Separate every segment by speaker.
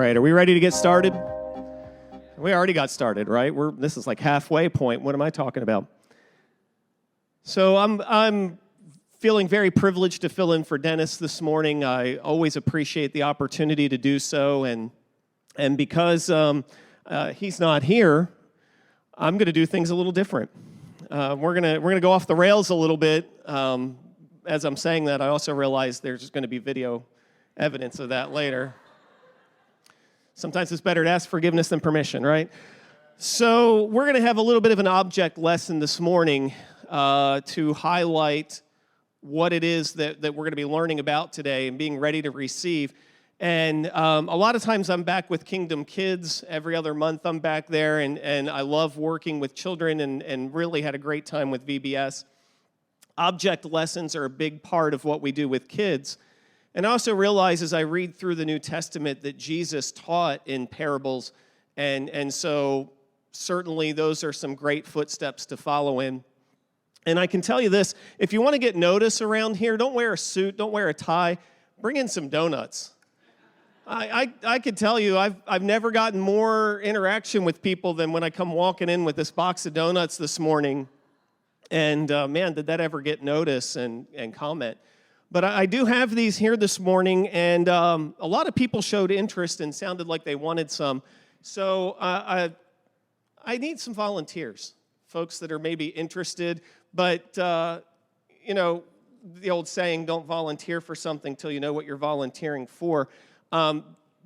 Speaker 1: right, are we ready to get started? We already got started, right? This is like halfway point. What am I talking about? So I'm feeling very privileged to fill in for Dennis this morning. I always appreciate the opportunity to do so, and because he's not here, I'm going to do things a little different. We're gonna go off the rails a little bit. As I'm saying that, I also realize there's going to be video evidence of that later. Sometimes it's better to ask forgiveness than permission, right? So we're going to have a little bit of an object lesson this morning to highlight what it is that we're going to be learning about today and being ready to receive. And a lot of times I'm back with Kingdom Kids. Every other month I'm back there, and I love working with children and really had a great time with VBS. Object lessons are a big part of what we do with kids. And I also realize as I read through the New Testament that Jesus taught in parables, and so certainly those are some great footsteps to follow in. And I can tell you this, if you want to get notice around here, don't wear a suit, don't wear a tie, bring in some donuts. I could tell you I've never gotten more interaction with people than when I come walking in with this box of donuts this morning. And man, did that ever get notice and comment. But I do have these here this morning, and a lot of people showed interest and sounded like they wanted some. So I need some volunteers, folks that are maybe interested. But, you know, the old saying, don't volunteer for something till you know what you're volunteering for.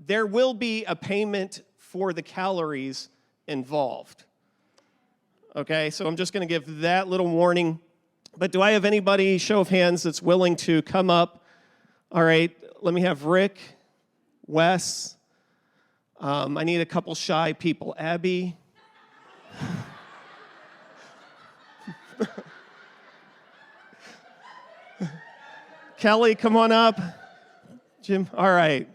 Speaker 1: There will be a payment for the calories involved. Okay, so I'm just going to give that little warning. But do I have anybody, show of hands, that's willing to come up? All right, let me have Rick, Wes. I need a couple shy people. Abby. Kelly, come on up. Jim, all right.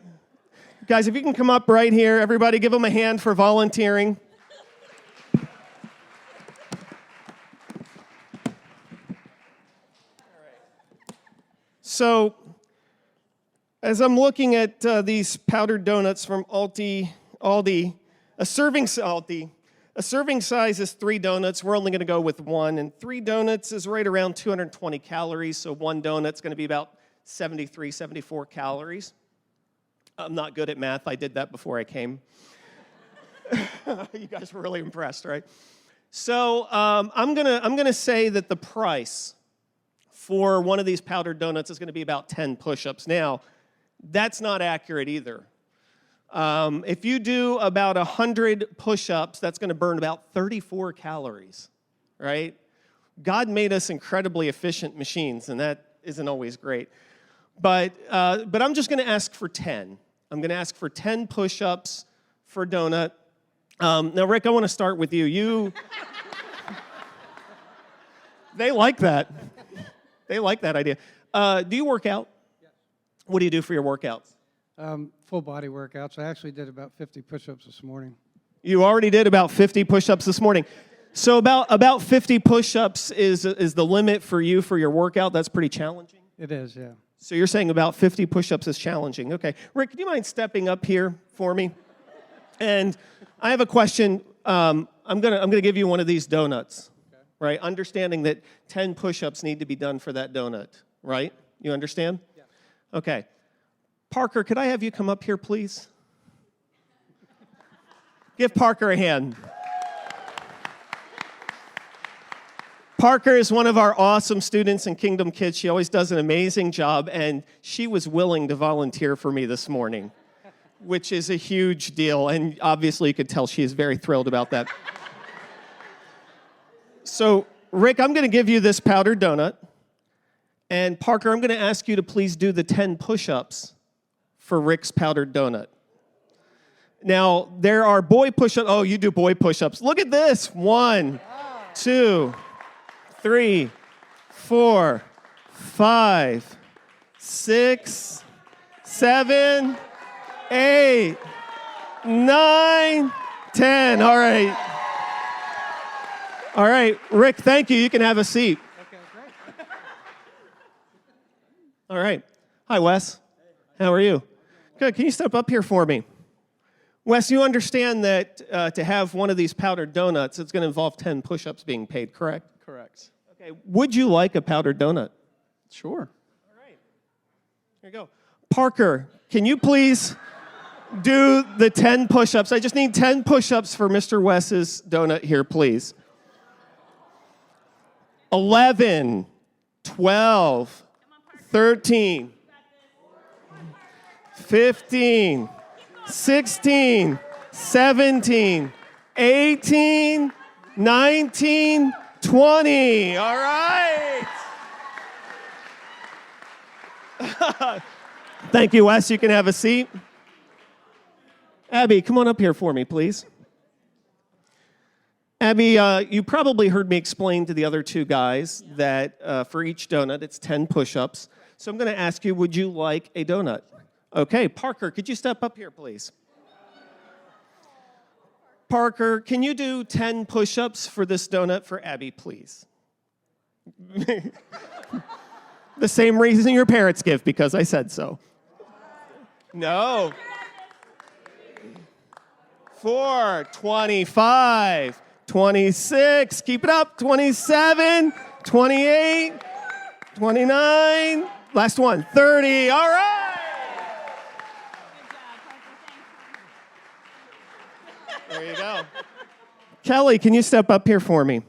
Speaker 1: Guys, if you can come up right here, everybody give them a hand for volunteering. So, as I'm looking at these powdered donuts from Aldi, a serving size is 3 donuts. We're only going to go with 1, and 3 donuts is right around 220 calories, so 1 donut's going to be about 73, 74 calories. I'm not good at math. I did that before I came. You guys were really impressed, right? So I'm gonna say that the price for one of these powdered donuts is going to be about 10 push-ups. Now, that's not accurate either. If you do about 100 push-ups, that's going to burn about 34 calories, right? God made us incredibly efficient machines, and that isn't always great. But I'm just going to ask for 10. I'm going to ask for 10 push-ups for a donut. Now, Rick, I want to start with you. They like that. They like that idea. Do you work out?
Speaker 2: Yes.
Speaker 1: What do you do for your workouts?
Speaker 2: Full body workouts. I actually did about 50 push-ups this morning.
Speaker 1: You already did about 50 push-ups this morning. So about 50 push-ups is the limit for you for your workout. That's pretty challenging.
Speaker 2: It is, yeah.
Speaker 1: So you're saying about 50 push-ups is challenging. Okay. Rick, do you mind stepping up here for me? And I have a question. I'm gonna give you one of these donuts. Right, understanding that 10 push-ups need to be done for that donut, right? You understand?
Speaker 2: Yeah.
Speaker 1: Okay. Parker, could I have you come up here, please? Give Parker a hand. Parker is one of our awesome students in Kingdom Kids. She always does an amazing job, and she was willing to volunteer for me this morning, which is a huge deal, and obviously you could tell she is very thrilled about that. So, Rick, I'm going to give you this powdered donut. And Parker, I'm going to ask you to please do the 10 push-ups for Rick's powdered donut. Now, there are boy push-ups. Oh, you do boy push-ups. Look at this. 1, 2, 3, 4, 5, 6, 7, 8, 9, 10. All right. All right, Rick, thank you. You can have a seat.
Speaker 2: Okay, great.
Speaker 1: All right. Hi, Wes. How are you? Good. Can you step up here for me? Wes, you understand that to have one of these powdered donuts, it's going to involve 10 push-ups being paid, correct?
Speaker 3: Correct.
Speaker 1: Okay, would you like a powdered donut?
Speaker 3: Sure.
Speaker 1: All right. Here you go. Parker, can you please do the 10 push-ups? I just need 10 push-ups for Mr. Wes's donut here, please. 11, 12, 13, 15, 16, 17, 18, 19, 20. All right. Thank you, Wes. You can have a seat. Abby, come on up here for me, please. Abby, you probably heard me explain to the other two guys that for each donut, it's 10 push-ups. So I'm going to ask you, would you like a donut? Okay, Parker, could you step up here, please? Parker, can you do 10 push-ups for this donut for Abby, please? The same reason your parents give, because I said so. No. 4, 25, 26, keep it up, 27, 28, 29, last one, 30, all right. There you go. Kelly, can you step up here for me?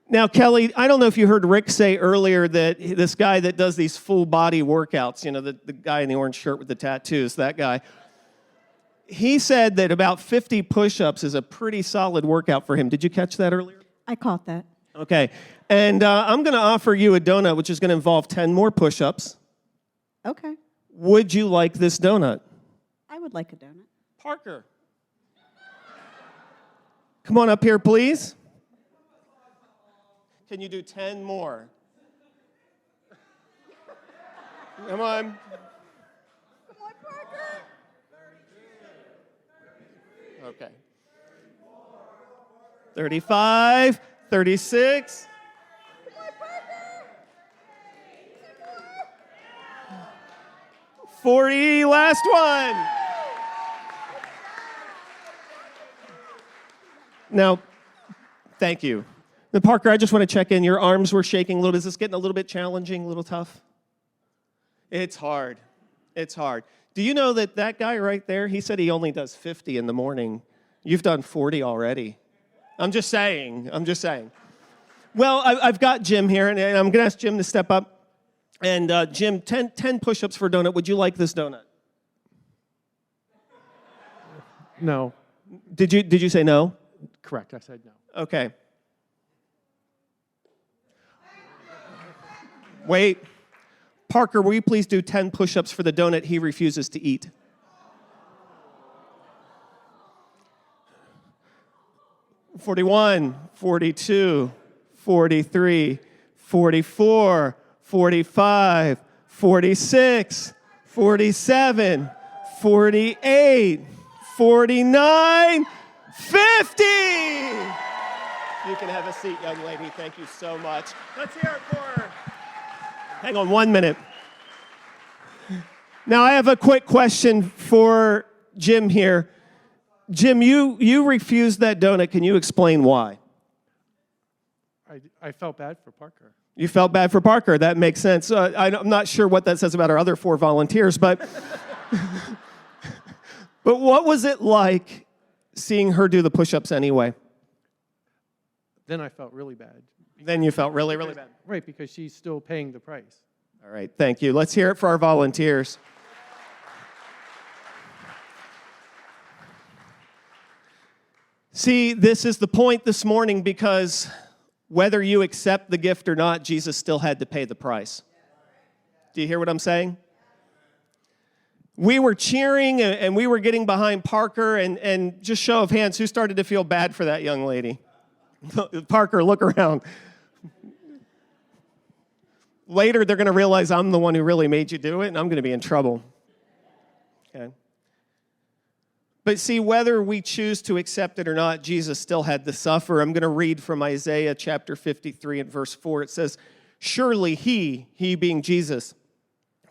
Speaker 1: Now, Kelly, I don't know if you heard Rick say earlier that this guy that does these full body workouts, you know, the guy in the orange shirt with the tattoos, that guy, he said that about 50 push-ups is a pretty solid workout for him. Did you catch that earlier?
Speaker 4: I caught that.
Speaker 1: Okay. And I'm going to offer you a donut, which is going to involve 10 more push-ups.
Speaker 4: Okay.
Speaker 1: Would you like this donut?
Speaker 4: I would like a donut.
Speaker 1: Parker. Come on up here, please. Can you do 10 more? Come on.
Speaker 4: Come on, Parker.
Speaker 1: Okay. 35, 36. 40, last one. Now, thank you. Now, Parker, I just want to check in. Your arms were shaking a little. Is this getting a little bit challenging, a little tough? It's hard. It's hard. Do you know that that guy right there, he said he only does 50 in the morning. You've done 40 already. I'm just saying. Well, I've got Jim here, and I'm going to ask Jim to step up. And Jim, 10 push-ups for a donut. Would you like this donut?
Speaker 3: No.
Speaker 1: Did you say no?
Speaker 3: Correct. I said no.
Speaker 1: Okay. Wait. Parker, will you please do 10 push-ups for the donut he refuses to eat? $41, $42, $43, $44, $45, $46, $47, $48, $49, $50. You can have a seat, young lady. Thank you so much. Let's hear it for her. Hang on 1 minute. Now, I have a quick question for Jim here. Jim, you refused that donut. Can you explain why?
Speaker 3: I felt bad for Parker.
Speaker 1: You felt bad for Parker. That makes sense. I'm not sure what that says about our other 4 volunteers, but but what was it like seeing her do the push-ups anyway?
Speaker 3: Then I felt really bad.
Speaker 1: Then you felt really, really bad.
Speaker 3: Right, because she's still paying the price.
Speaker 1: All right, thank you. Let's hear it for our volunteers. See, this is the point this morning because whether you accept the gift or not, Jesus still had to pay the price. Do you hear what I'm saying? We were cheering and we were getting behind Parker, and just show of hands, who started to feel bad for that young lady? Parker, look around. Later, they're going to realize I'm the one who really made you do it, and I'm going to be in trouble. Okay. But see, whether we choose to accept it or not, Jesus still had to suffer. I'm going to read from Isaiah chapter 53 and verse 4. It says, "Surely he being Jesus,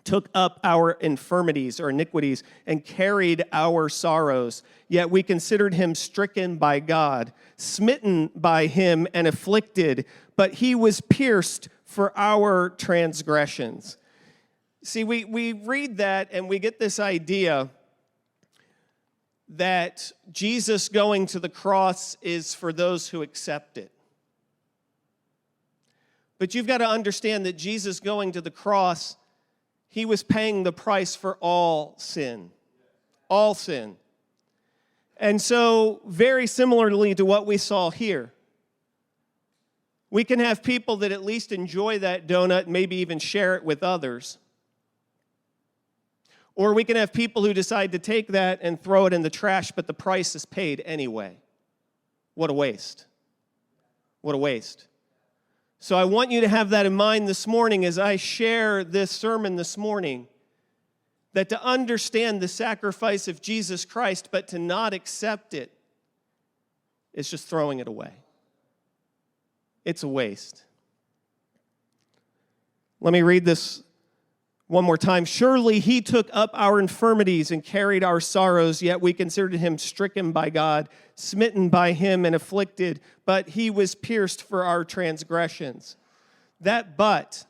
Speaker 1: took up our infirmities or iniquities and carried our sorrows. Yet we considered him stricken by God, smitten by him and afflicted, but he was pierced for our transgressions. See, we read that and we get this idea that Jesus going to the cross is for those who accept it. But you've got to understand that Jesus going to the cross, he was paying the price for all sin. All sin. And so, very similarly to what we saw here, we can have people that at least enjoy that donut, maybe even share it with others. Or we can have people who decide to take that and throw it in the trash, but the price is paid anyway. What a waste. What a waste. So I want you to have that in mind this morning as I share this sermon this morning, that to understand the sacrifice of Jesus Christ, but to not accept it, is just throwing it away. It's a waste. Let me read this one more time. Surely he took up our infirmities and carried our sorrows, yet we considered him stricken by God, smitten by him and afflicted, but he was pierced for our transgressions. That but.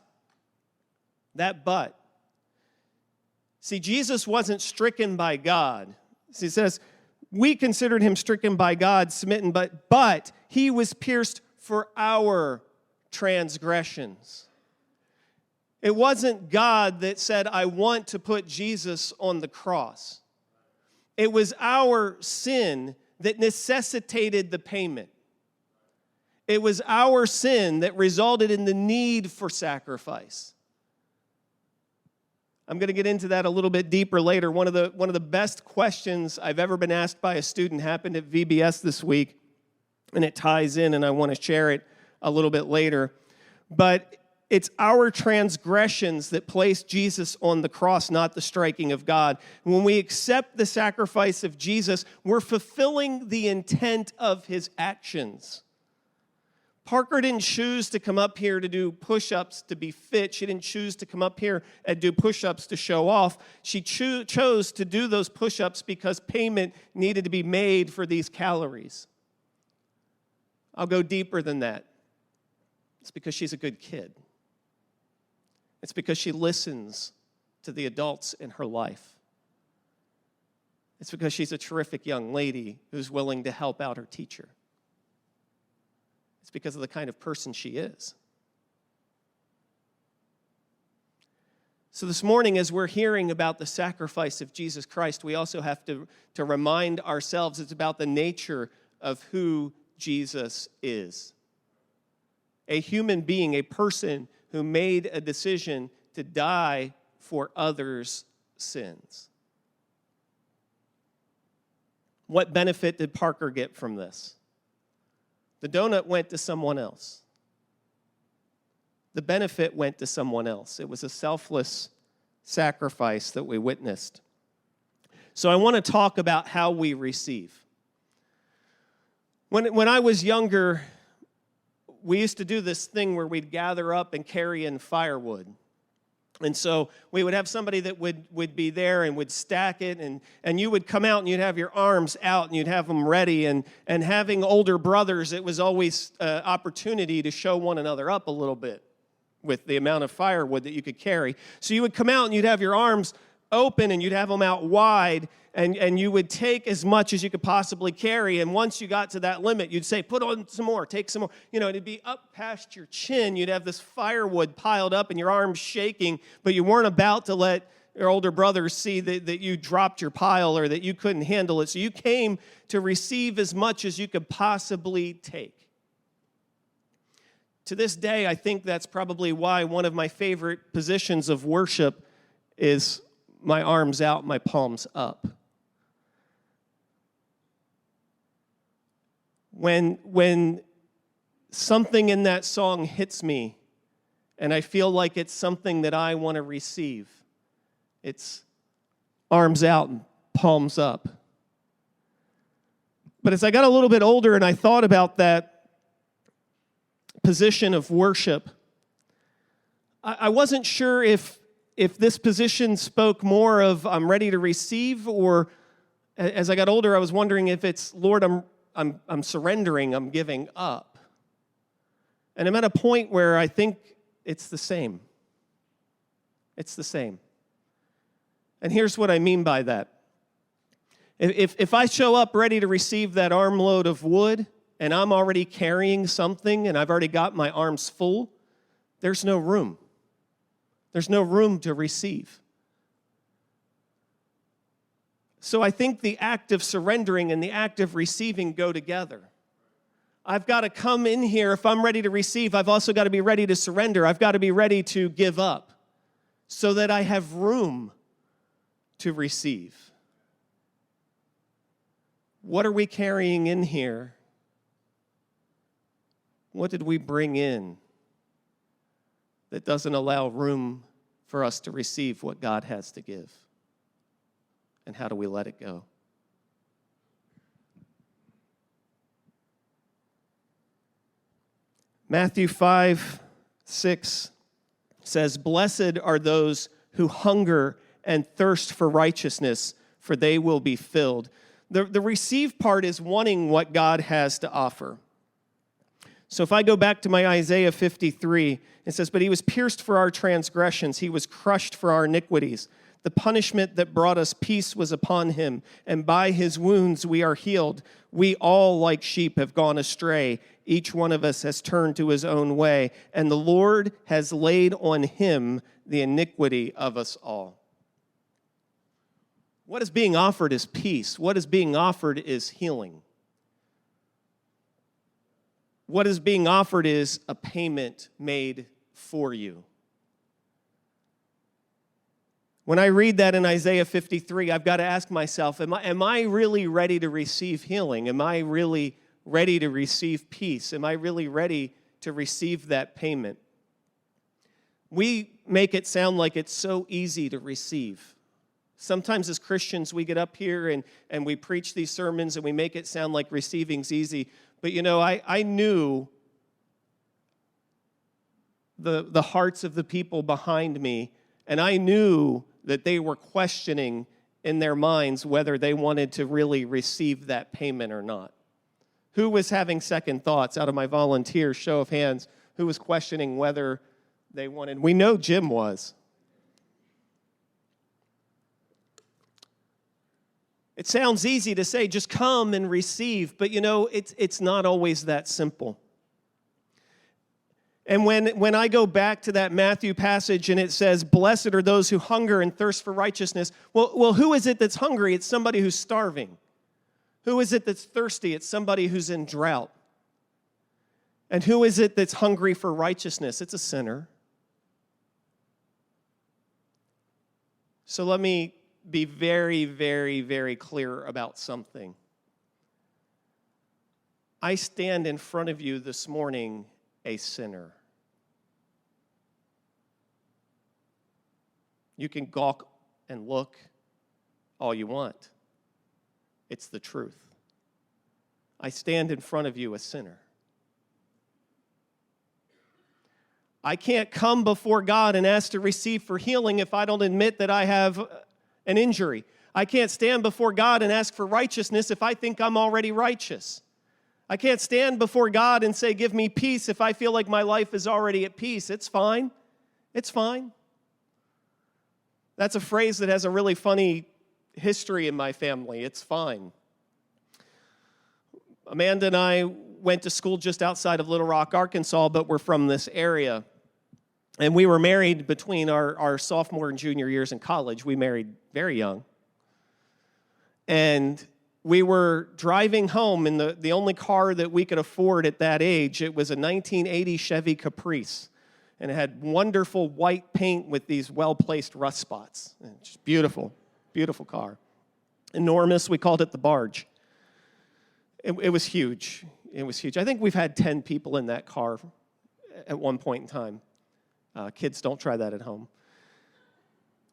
Speaker 1: See, Jesus wasn't stricken by God. See, it says, we considered him stricken by God, smitten, but he was pierced for our transgressions. It wasn't God that said, I want to put Jesus on the cross. It was our sin that necessitated the payment. It was our sin that resulted in the need for sacrifice. I'm going to get into that a little bit deeper later. One of the best questions I've ever been asked by a student happened at VBS this week, and it ties in, and I want to share it a little bit later. But it's our transgressions that place Jesus on the cross, not the striking of God. When we accept the sacrifice of Jesus, we're fulfilling the intent of his actions. Parker didn't choose to come up here to do push-ups to be fit. She didn't choose to come up here and do push-ups to show off. She chose to do those push-ups because payment needed to be made for these calories. I'll go deeper than that. It's because she's a good kid. It's because she listens to the adults in her life. It's because she's a terrific young lady who's willing to help out her teacher. It's because of the kind of person she is. So this morning, as we're hearing about the sacrifice of Jesus Christ, we also have to remind ourselves it's about the nature of who Jesus is. A human being, a person who made a decision to die for others' sins. What benefit did Parker get from this? The donut went to someone else. The benefit went to someone else. It was a selfless sacrifice that we witnessed. So I want to talk about how we receive. When I was younger, we used to do this thing where we'd gather up and carry in firewood. And so we would have somebody that would be there and would stack it, and you would come out and you'd have your arms out and you'd have them ready. And having older brothers, it was always an opportunity to show one another up a little bit with the amount of firewood that you could carry. So you would come out and you'd have your arms open and you'd have them out wide, and you would take as much as you could possibly carry. And once you got to that limit, you'd say, put on some more, take some more. You know, it'd be up past your chin. You'd have this firewood piled up and your arms shaking, but you weren't about to let your older brothers see that you dropped your pile or that you couldn't handle it. So you came to receive as much as you could possibly take. To this day, I think that's probably why one of my favorite positions of worship is my arms out, my palms up. When something in that song hits me and I feel like it's something that I want to receive, it's arms out and palms up. But as I got a little bit older and I thought about that position of worship, I wasn't sure if if this position spoke more of I'm ready to receive, or as I got older, I was wondering if it's, Lord, I'm surrendering, I'm giving up. And I'm at a point where I think it's the same. It's the same. And here's what I mean by that. If I show up ready to receive that armload of wood, and I'm already carrying something, and I've already got my arms full, there's no room. There's no room to receive. So I think the act of surrendering and the act of receiving go together. I've got to come in here. If I'm ready to receive, I've also got to be ready to surrender. I've got to be ready to give up so that I have room to receive. What are we carrying in here? What did we bring in that doesn't allow room for us to receive what God has to give? And how do we let it go? Matthew 5:6 says, "Blessed are those who hunger and thirst for righteousness, for they will be filled." The receive part is wanting what God has to offer. So if I go back to my Isaiah 53, it says, "But he was pierced for our transgressions, he was crushed for our iniquities. The punishment that brought us peace was upon him, and by his wounds we are healed. We all, like sheep, have gone astray. Each one of us has turned to his own way, and the Lord has laid on him the iniquity of us all." What is being offered is peace. What is being offered is healing. What is being offered is a payment made for you. When I read that in Isaiah 53, I've got to ask myself, am I really ready to receive healing? Am I really ready to receive peace? Am I really ready to receive that payment? We make it sound like it's so easy to receive. Sometimes as Christians, we get up here and we preach these sermons and we make it sound like receiving's easy. But you know, I knew the hearts of the people behind me, and I knew that they were questioning in their minds whether they wanted to really receive that payment or not. Who was having second thoughts out of my volunteers? Show of hands. Who was questioning whether they wanted? We know Jim was. It sounds easy to say, just come and receive, but you know, it's not always that simple. And when I go back to that Matthew passage and it says, "Blessed are those who hunger and thirst for righteousness," well, who is it that's hungry? It's somebody who's starving. Who is it that's thirsty? It's somebody who's in drought. And who is it that's hungry for righteousness? It's a sinner. So let me be very, very, very clear about something. I stand in front of you this morning a sinner. You can gawk and look all you want. It's the truth. I stand in front of you a sinner. I can't come before God and ask to receive for healing if I don't admit that I have an injury. I can't stand before God and ask for righteousness if I think I'm already righteous. I can't stand before God and say, "Give me peace," if I feel like my life is already at peace. It's fine. It's fine. That's a phrase that has a really funny history in my family. It's fine. Amanda and I went to school just outside of Little Rock, Arkansas, but we're from this area. And we were married between our sophomore and junior years in college. We married very young. And we were driving home in the only car that we could afford at that age. It was a 1980 Chevy Caprice. And it had wonderful white paint with these well-placed rust spots. And just beautiful, beautiful car. Enormous. We called it the barge. It was huge. It was huge. I think we've had 10 people in that car at one point in time. Kids, don't try that at home.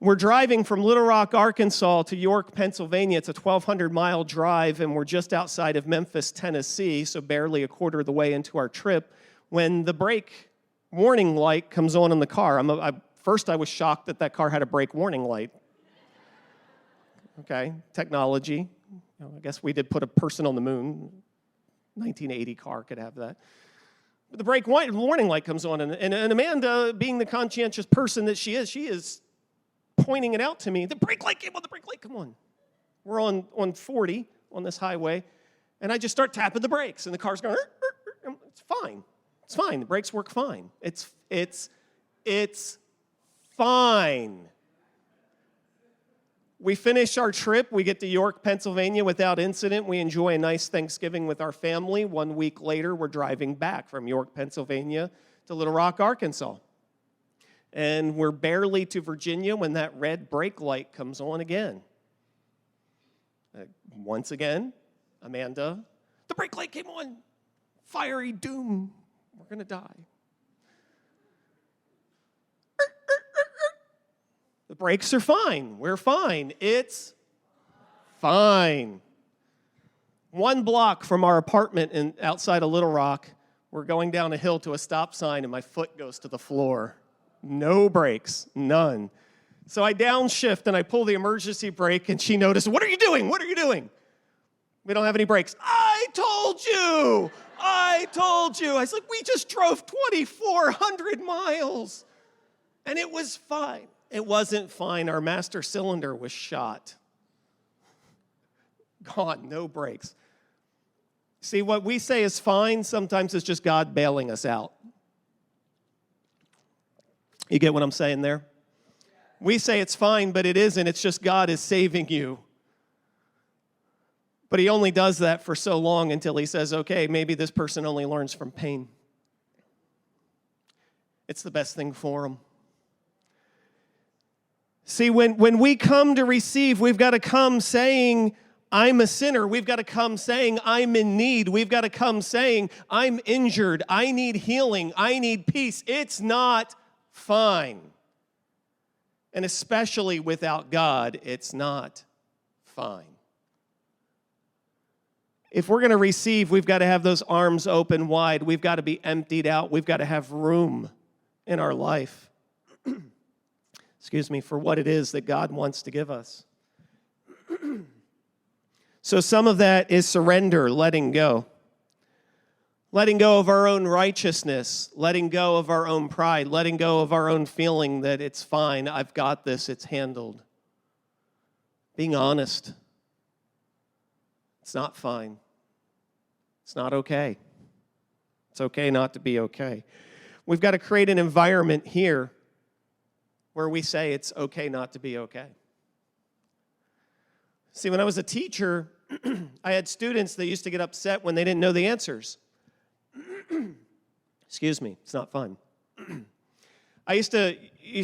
Speaker 1: We're driving from Little Rock, Arkansas to York, Pennsylvania. It's a 1,200-mile drive, and we're just outside of Memphis, Tennessee, so barely a quarter of the way into our trip, when the brake warning light comes on in the car. I'm First, I was shocked that that car had a brake warning light. Okay, technology. I guess we did put a person on the moon. 1980 car could have that. But the brake warning light comes on, and Amanda, being the conscientious person that she is pointing it out to me. The brake light came on, the brake light, come on. We're on 40 on this highway, and I just start tapping the brakes, and the car's going, it's fine. It's fine. The brakes work fine. It's fine. We finish our trip. We get to York, Pennsylvania without incident. We enjoy a nice Thanksgiving with our family. 1 week later, we're driving back from York, Pennsylvania to Little Rock, Arkansas. And we're barely to Virginia when that red brake light comes on again. Once again, Amanda, the brake light came on. Fiery doom. We're going to die. The brakes are fine. We're fine. It's fine. 1 block from our apartment outside of Little Rock, we're going down a hill to a stop sign, and my foot goes to the floor. No brakes, none. So I downshift, and I pull the emergency brake, and she notices, what are you doing? What are you doing? We don't have any brakes. I told you. I was like, we just drove 2,400 miles, and it was fine. It wasn't fine. Our master cylinder was shot. Gone, no brakes. See, what we say is fine, sometimes it's just God bailing us out. You get what I'm saying there? We say it's fine, but it isn't. It's just God is saving you. But he only does that for so long until he says, okay, maybe this person only learns from pain. It's the best thing for them. See, when we come to receive, we've got to come saying, I'm a sinner. We've got to come saying, I'm in need. We've got to come saying, I'm injured. I need healing. I need peace. It's not fine. And especially without God, it's not fine. If we're going to receive, we've got to have those arms open wide. We've got to be emptied out. We've got to have room in our life. For what it is that God wants to give us. So some of that is surrender, letting go. Letting go of our own righteousness, letting go of our own pride, letting go of our own feeling that it's fine, I've got this, it's handled. Being honest. It's not fine. It's not okay. It's okay not to be okay. We've got to create an environment here where we say it's okay not to be okay. See, when I was a teacher, I had students that used to get upset when they didn't know the answers. It's not fun. I used to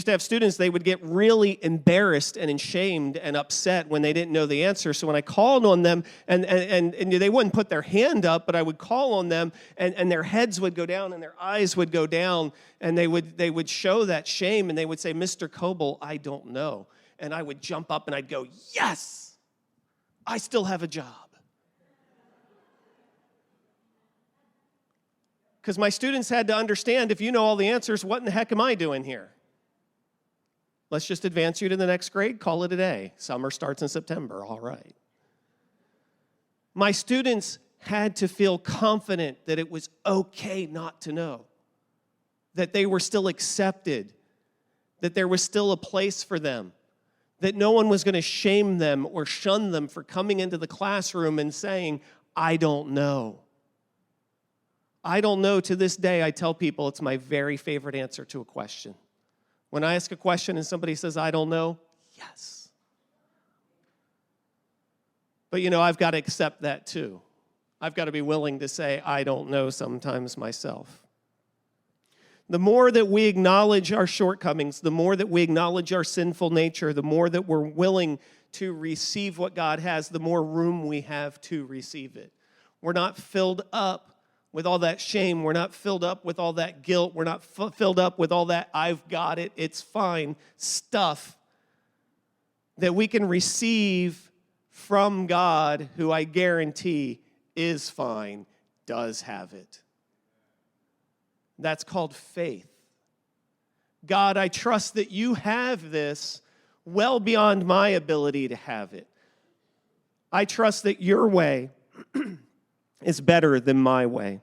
Speaker 1: have students, they would get really embarrassed and ashamed and upset when they didn't know the answer. So when I called on them, and they wouldn't put their hand up, but I would call on them, and their heads would go down and their eyes would go down, and they would show that shame, and they would say, Mr. Coble, I don't know. And I would jump up and I'd go, yes, I still have a job. Because my students had to understand, if you know all the answers, what in the heck am I doing here? Let's just advance you to the next grade, call it a day. Summer starts in September, all right. My students had to feel confident that it was okay not to know, that they were still accepted, that there was still a place for them, that no one was going to shame them or shun them for coming into the classroom and saying, I don't know. I don't know. To this day, I tell people it's my very favorite answer to a question. When I ask a question and somebody says, I don't know, yes. But I've got to accept that too. I've got to be willing to say, I don't know sometimes myself. The more that we acknowledge our shortcomings, the more that we acknowledge our sinful nature, the more that we're willing to receive what God has, the more room we have to receive it. We're not filled up with all that shame. We're not filled up with all that guilt. We're not filled up with all that I've got it, it's fine stuff that we can receive from God, who I guarantee is fine, does have it. That's called faith. God, I trust that you have this well beyond my ability to have it. I trust that your way is better than my way.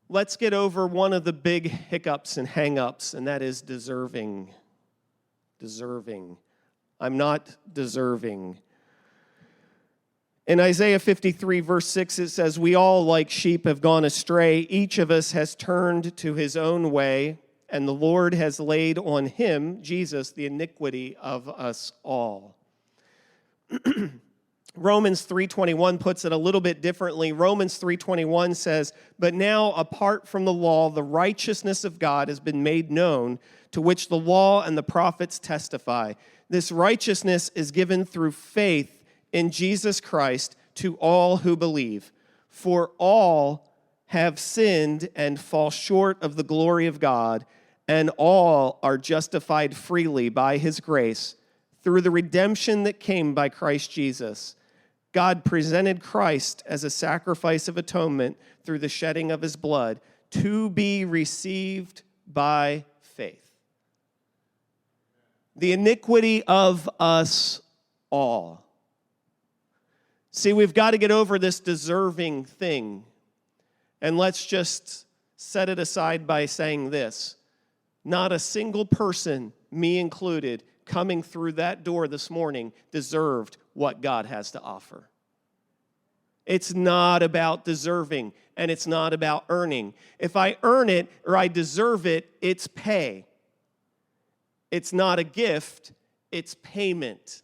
Speaker 1: Let's get over one of the big hiccups and hang-ups, and that is deserving. Deserving. I'm not deserving. In Isaiah 53, verse 6, it says, "We all like sheep have gone astray. Each of us has turned to his own way, and the Lord has laid on him," Jesus, "the iniquity of us all." Romans 3:21 puts it a little bit differently. Romans 3:21 says, "But now, apart from the law, the righteousness of God has been made known, to which the law and the prophets testify. This righteousness is given through faith in Jesus Christ to all who believe. For all have sinned and fall short of the glory of God, and all are justified freely by his grace through the redemption that came by Christ Jesus. God presented Christ as a sacrifice of atonement through the shedding of his blood to be received by faith." The iniquity of us all. See, we've got to get over this deserving thing. And let's just set it aside by saying this. Not a single person, me included, coming through that door this morning deserved what God has to offer. It's not about deserving, and it's not about earning. If I earn it or I deserve it, it's pay. It's not a gift, it's payment.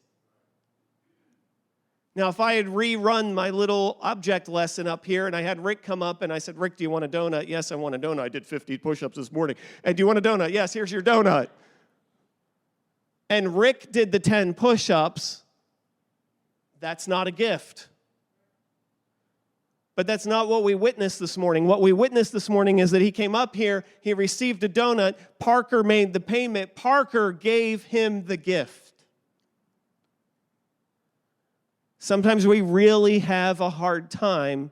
Speaker 1: Now, if I had rerun my little object lesson up here and I had Rick come up and I said, "Rick, do you want a donut?" "Yes, I want a donut. I did 50 push-ups this morning." "And do you want a donut?" "Yes, here's your donut." And Rick did the 10 push-ups. That's not a gift. But that's not what we witnessed this morning. What we witnessed this morning is that he came up here, he received a donut, Parker made the payment, Parker gave him the gift. Sometimes we really have a hard time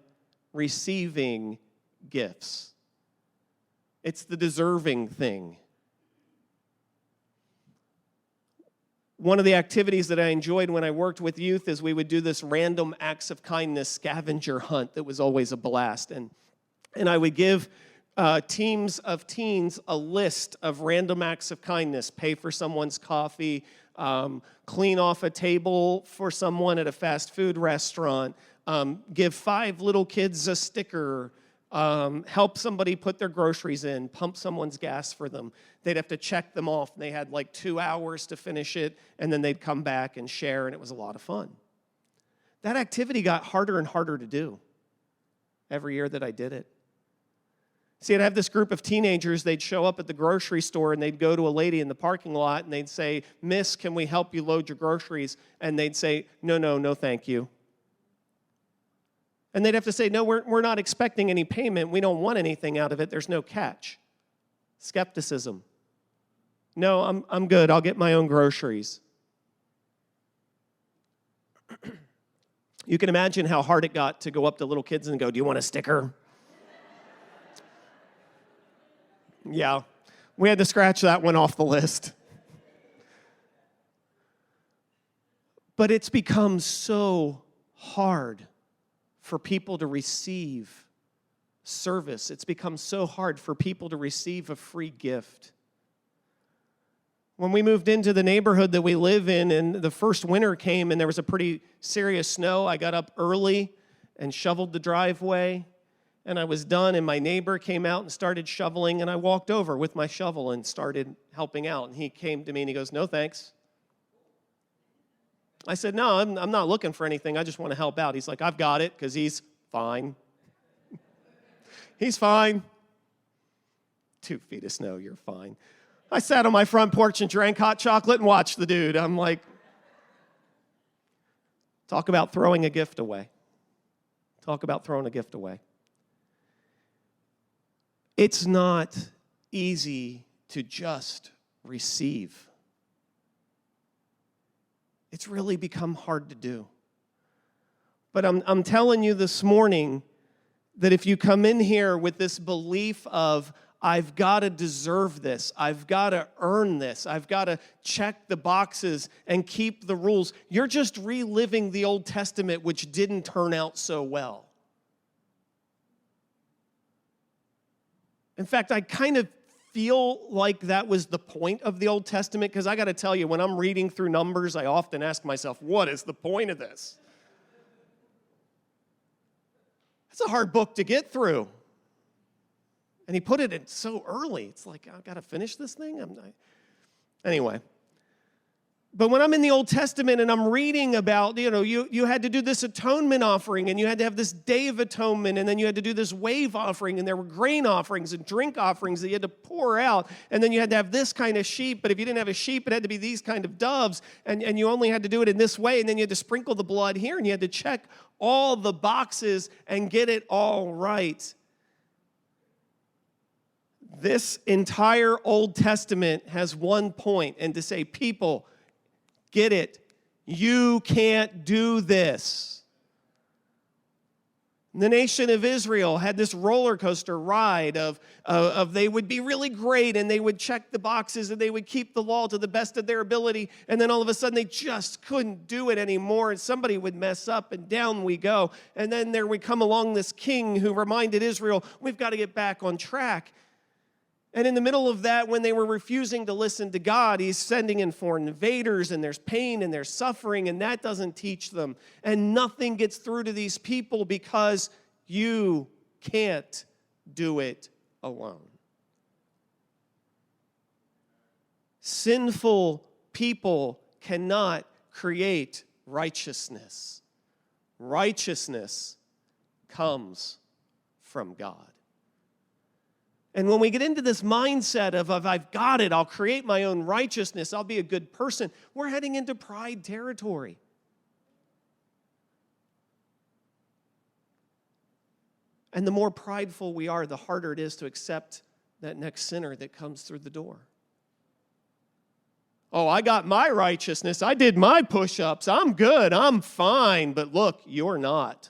Speaker 1: receiving gifts. It's the deserving thing. One of the activities that I enjoyed when I worked with youth is we would do this random acts of kindness scavenger hunt that was always a blast. And I would give teams of teens a list of random acts of kindness: pay for someone's coffee, clean off a table for someone at a fast food restaurant, give 5 little kids a sticker, help somebody put their groceries in, pump someone's gas for them. They'd have to check them off, and they had like 2 hours to finish it, and then they'd come back and share, and it was a lot of fun. That activity got harder and harder to do every year that I did it. See, I'd have this group of teenagers, they'd show up at the grocery store, and they'd go to a lady in the parking lot, and they'd say, "Miss, can we help you load your groceries?" And they'd say, no, thank you." And they'd have to say, "No, we're not expecting any payment. We don't want anything out of it. There's no catch." Skepticism. "No, I'm good. I'll get my own groceries." You can imagine how hard it got to go up to little kids and go, "Do you want a sticker?" Yeah, we had to scratch that one off the list. But it's become so hard for people to receive service. It's become so hard for people to receive a free gift. When we moved into the neighborhood that we live in, and the first winter came and there was a pretty serious snow, I got up early and shoveled the driveway, and I was done, and my neighbor came out and started shoveling, and I walked over with my shovel and started helping out. And he came to me and he goes, "No, thanks." I said, "No, I'm not looking for anything. I just want to help out." He's like, "I've got it," because he's fine. He's fine. 2 feet of snow, you're fine. I sat on my front porch and drank hot chocolate and watched the dude. I'm like, talk about throwing a gift away. Talk about throwing a gift away. It's not easy to just receive. It's really become hard to do. But I'm telling you this morning that if you come in here with this belief of, I've got to deserve this. I've got to earn this. I've got to check the boxes and keep the rules. You're just reliving the Old Testament, which didn't turn out so well. In fact, I kind of feel like that was the point of the Old Testament, because I got to tell you, when I'm reading through Numbers, I often ask myself, what is the point of this? It's a hard book to get through. And he put it in so early. It's like, I've got to finish this thing? Anyway. But when I'm in the Old Testament and I'm reading about, you had to do this atonement offering, and you had to have this day of atonement, and then you had to do this wave offering, and there were grain offerings and drink offerings that you had to pour out, and then you had to have this kind of sheep, but if you didn't have a sheep, it had to be these kind of doves, and you only had to do it in this way, and then you had to sprinkle the blood here, and you had to check all the boxes and get it all right. This entire Old Testament has one point, and to say, people, get it. You can't do this. The nation of Israel had this roller coaster ride of they would be really great, and they would check the boxes, and they would keep the law to the best of their ability, and then all of a sudden they just couldn't do it anymore, and somebody would mess up, and down we go. And then there would come along this king who reminded Israel, we've got to get back on track. And in the middle of that, when they were refusing to listen to God, he's sending in foreign invaders, and there's pain and there's suffering, and that doesn't teach them. And nothing gets through to these people because you can't do it alone. Sinful people cannot create righteousness. Righteousness comes from God. And when we get into this mindset of I've got it, I'll create my own righteousness, I'll be a good person, we're heading into pride territory. And the more prideful we are, the harder it is to accept that next sinner that comes through the door. Oh, I got my righteousness, I did my push-ups, I'm good, I'm fine, but look, you're not.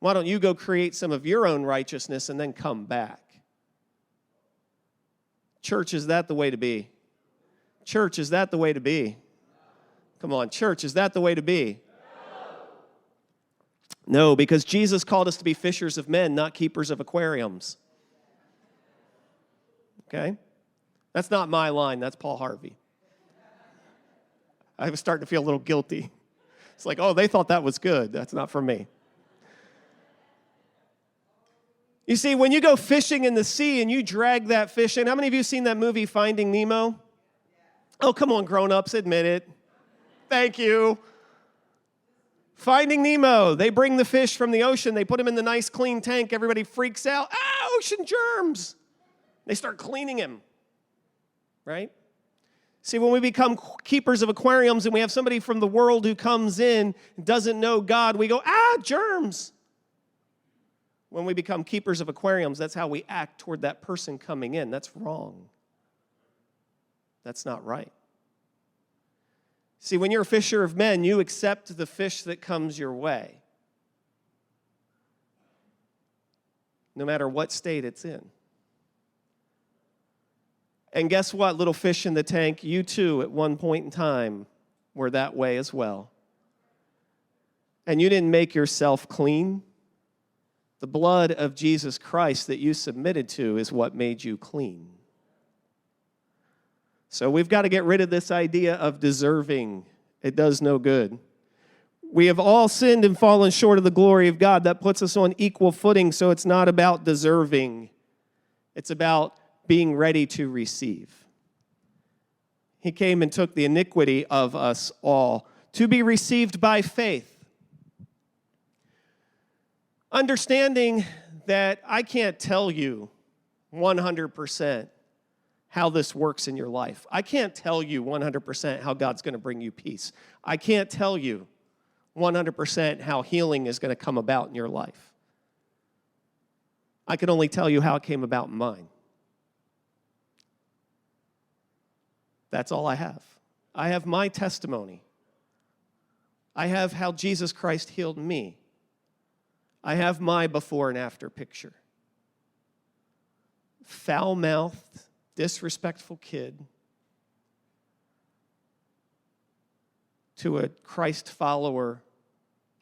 Speaker 1: Why don't you go create some of your own righteousness and then come back? Church, is that the way to be? Church, is that the way to be? Come on, church, is that the way to be? No, because Jesus called us to be fishers of men, not keepers of aquariums. Okay? That's not my line, that's Paul Harvey. I was starting to feel a little guilty. It's like, oh, they thought that was good. That's not for me. You see, when you go fishing in the sea and you drag that fish in, how many of you have seen that movie, Finding Nemo? Oh, come on, grown-ups, admit it. Thank you. Finding Nemo, they bring the fish from the ocean, they put him in the nice clean tank, everybody freaks out, ocean germs. They start cleaning him, right? See, when we become keepers of aquariums and we have somebody from the world who comes in, doesn't know God, we go, germs. When we become keepers of aquariums, that's how we act toward that person coming in. That's wrong. That's not right. See, when you're a fisher of men, you accept the fish that comes your way, no matter what state it's in. And guess what, little fish in the tank? You too, at one point in time, were that way as well. And you didn't make yourself clean. The blood of Jesus Christ that you submitted to is what made you clean. So we've got to get rid of this idea of deserving. It does no good. We have all sinned and fallen short of the glory of God. That puts us on equal footing, so it's not about deserving. It's about being ready to receive. He came and took the iniquity of us all to be received by faith. Understanding that I can't tell you 100% how this works in your life. I can't tell you 100% how God's going to bring you peace. I can't tell you 100% how healing is going to come about in your life. I can only tell you how it came about in mine. That's all I have. I have my testimony. I have how Jesus Christ healed me. I have my before and after picture. foul-mouthed, disrespectful kid to a Christ follower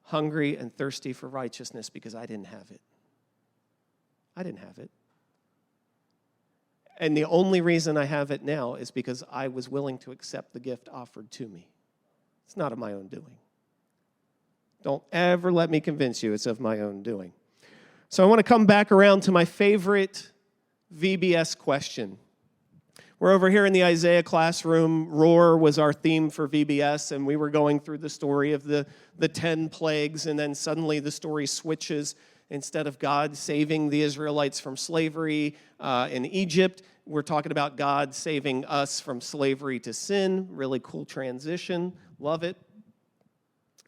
Speaker 1: hungry and thirsty for righteousness because I didn't have it. I didn't have it. And the only reason I have it now is because I was willing to accept the gift offered to me. It's not of my own doing. Don't ever let me convince you it's of my own doing. So I want to come back around to my favorite VBS question. We're over here in the Isaiah classroom. Roar was our theme for VBS, and we were going through the story of the 10 plagues, and then suddenly the story switches. Instead of God saving the Israelites from slavery in Egypt, we're talking about God saving us from slavery to sin. Really cool transition. Love it.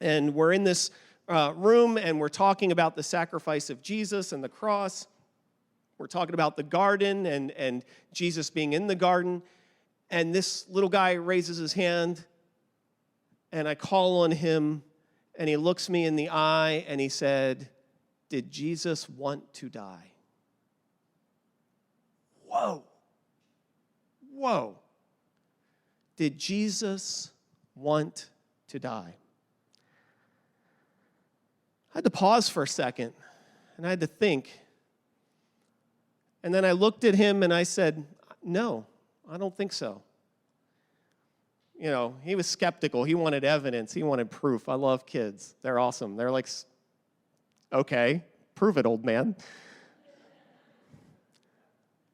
Speaker 1: And we're in this room, and we're talking about the sacrifice of Jesus and the cross. We're talking about the garden and Jesus being in the garden. And this little guy raises his hand, and I call on him, and he looks me in the eye, and he said, "Did Jesus want to die?" Whoa. Whoa. Did Jesus want to die? I had to pause for a second, and I had to think. And then I looked at him and I said, "No, I don't think so." You know, he was skeptical. He wanted evidence. He wanted proof. I love kids. They're awesome. They're like, "Okay, prove it, old man."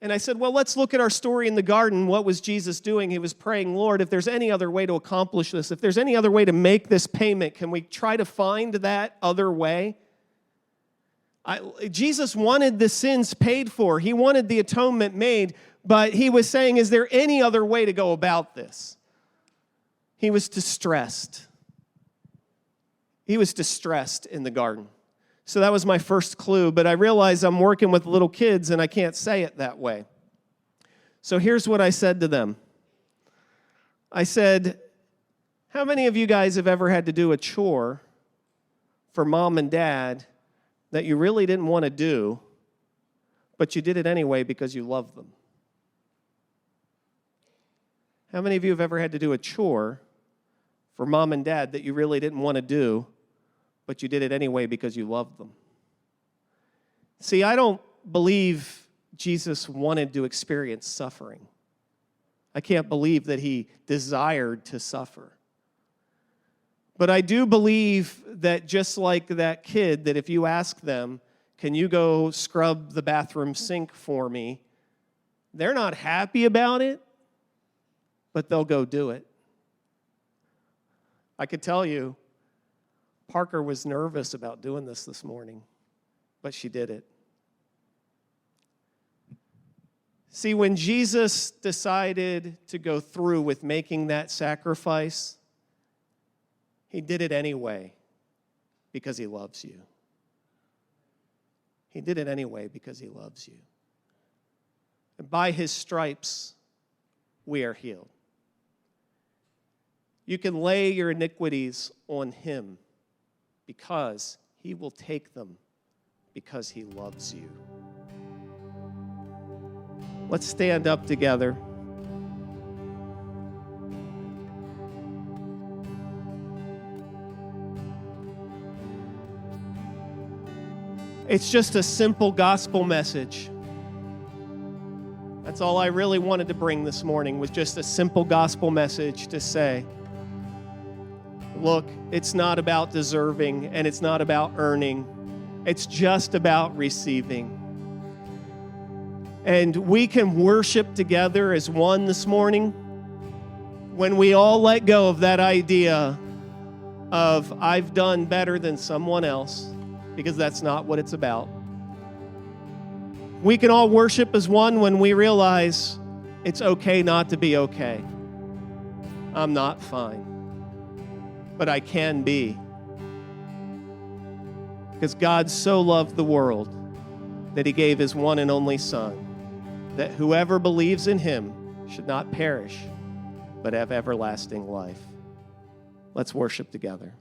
Speaker 1: And I said, "Well, let's look at our story in the garden. What was Jesus doing? He was praying, Lord, if there's any other way to accomplish this, if there's any other way to make this payment, can we try to find that other way?" Jesus wanted the sins paid for. He wanted the atonement made, but he was saying, is there any other way to go about this? He was distressed. He was distressed in the garden. So that was my first clue, but I realized I'm working with little kids and I can't say it that way. So here's what I said to them. I said, how many of you guys have ever had to do a chore for mom and dad that you really didn't want to do, but you did it anyway because you love them? How many of you have ever had to do a chore for mom and dad that you really didn't want to do, but you did it anyway because you loved them? See, I don't believe Jesus wanted to experience suffering. I can't believe that he desired to suffer. But I do believe that just like that kid, that if you ask them, can you go scrub the bathroom sink for me? They're not happy about it, but they'll go do it. I could tell you, Parker was nervous about doing this morning, but she did it. See, when Jesus decided to go through with making that sacrifice, he did it anyway because he loves you. He did it anyway because he loves you. And by his stripes, we are healed. You can lay your iniquities on him because he will take them because he loves you. Let's stand up together. It's just a simple gospel message. That's all I really wanted to bring this morning, was just a simple gospel message to say, look, it's not about deserving and it's not about earning. It's just about receiving. And we can worship together as one this morning when we all let go of that idea of I've done better than someone else, because that's not what it's about. We can all worship as one when we realize it's okay not to be okay. I'm not fine, but I can be. Because God so loved the world that he gave his one and only Son, that whoever believes in him should not perish, but have everlasting life. Let's worship together.